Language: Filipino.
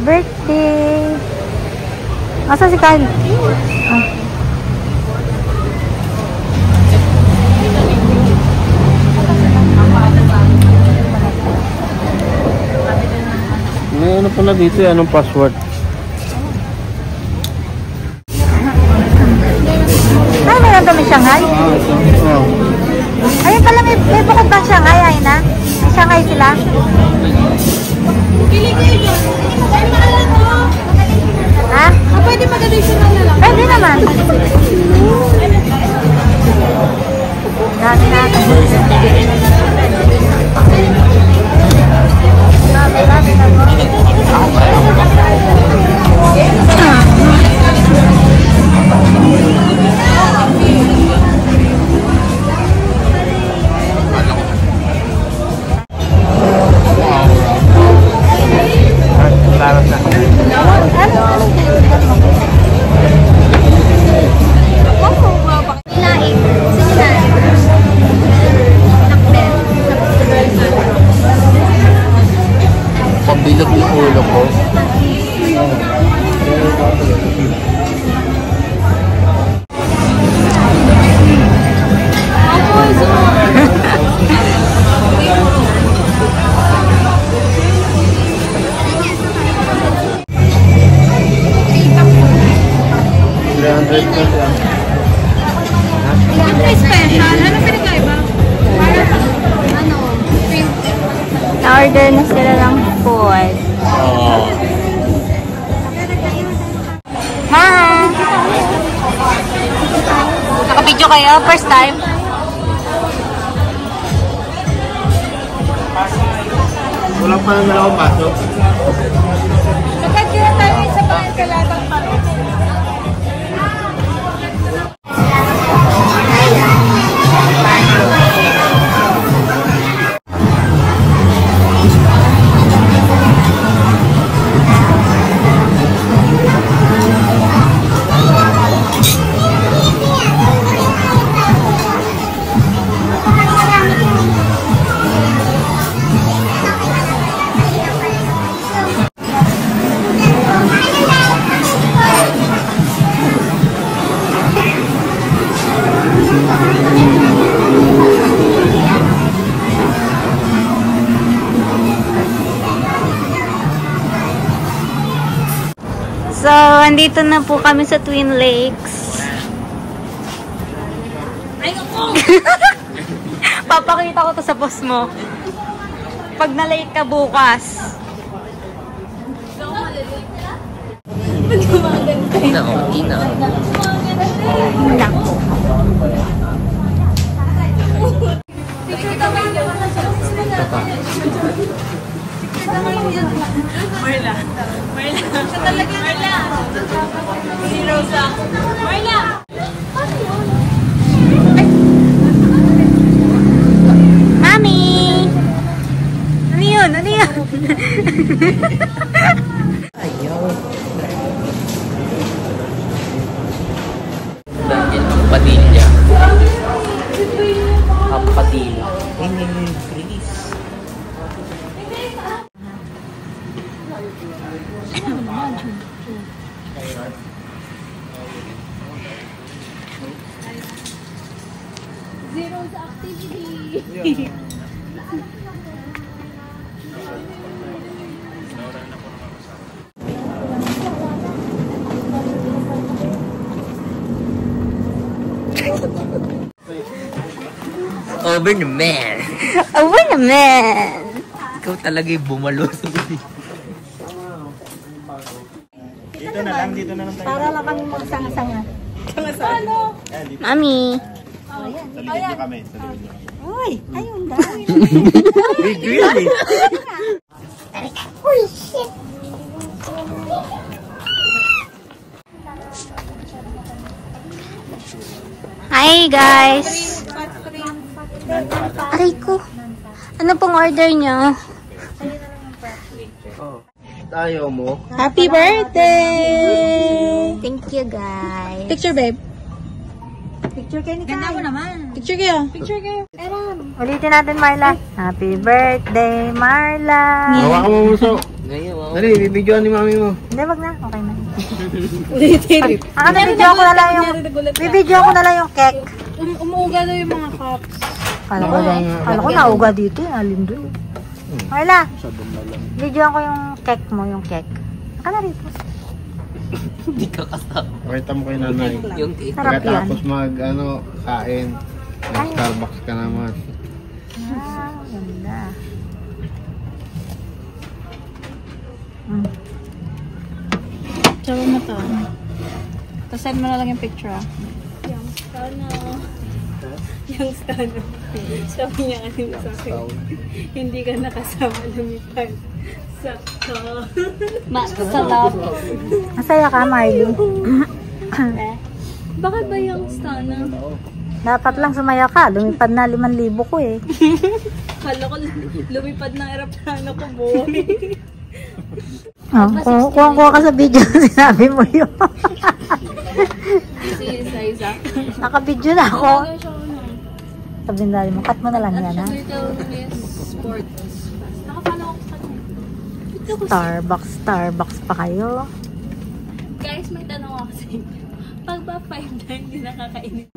birthday. Asa si Kyle? Ah. May ano pala dito, anong password? Ay, meron kami Shanghai? Oo. Ayun pala, may bukod bang Shanghai, ay na? May Shanghai sila? Ha? Pwede mag-additional na lang. Pwede naman. Dami natin. Pabilog yung ulo ko. Na-order na sila ng food. Hi! Naka-video kayo? First time? Walang pa naman akong pasok. Kapag kaya tayo isa pa yung kalatang paro. So, andito na po kami sa Twin Lakes. Ay, ako! Papakita ko to sa boss mo. Pag na-late ka bukas. Ina ko, ina. Nako. Marla. Siya talaga. Marla. Si Rosa. Marla. Mami! Ano yun? Ano yun? Ayaw. Dahil ang padilya. Ang padilya. Please. Zero sa activity. Over naman. Over naman. Ikaw talaga yung bumalo sa Dito na lang tayo. Para lang kami magsanga-sanga. Ano? Mami! Sa likod niyo kami. Uy! Ayun dahil. Really? Uy! Shit! Hi guys! Aray ko! Ano pong order nyo? Tayo mo. Happy birthday! Thank you guys! Picture, babe. Picture kayo ni Kai. Picture kayo. Picture kayo. Ulitin natin, Marla. Happy birthday, Marla! Hawakan mo muso. Dali, bibidyoan ni mami mo. Hindi, wag na. Okay na. Ulitin. Bibidyo ko na lang yung... Bibidyo ko na lang yung cake. Umuuga daw yung mga cups. Kala ko nauga dito. Alin doon. Ayla. Bidyoan ko yung cake mo, yung cake. Saka na rito. Hindi ka kasama. Pakita mo kay nanay. Yung cake. Sarap yan. Pagkatapos kain. Starbucks ka naman. Ganda. Sabi mo to. Tapos send mo na lang yung picture ah. Yung stano. Yung stano. Sabi niya kanina sa akin. Hindi ka nakasama lumipad. Sakto. Salap. Masaya ka, Marley. Bakit ba yung stano? Dapat lang sumaya ka. Lumipad na 5,000 ko eh. Kala ko lumipad ng aeroplano ko, boy. Kuha ka sa video. Sinabi mo yun. Si Isa. Naka-video na ako. Sabi mo, cut mo na lang yan, ha? Sports. Nakapala ako sa kanya. Starbucks pa kayo. Guys, may tanong ako sa inyo. Pag ba 5 na hindi nakakainit?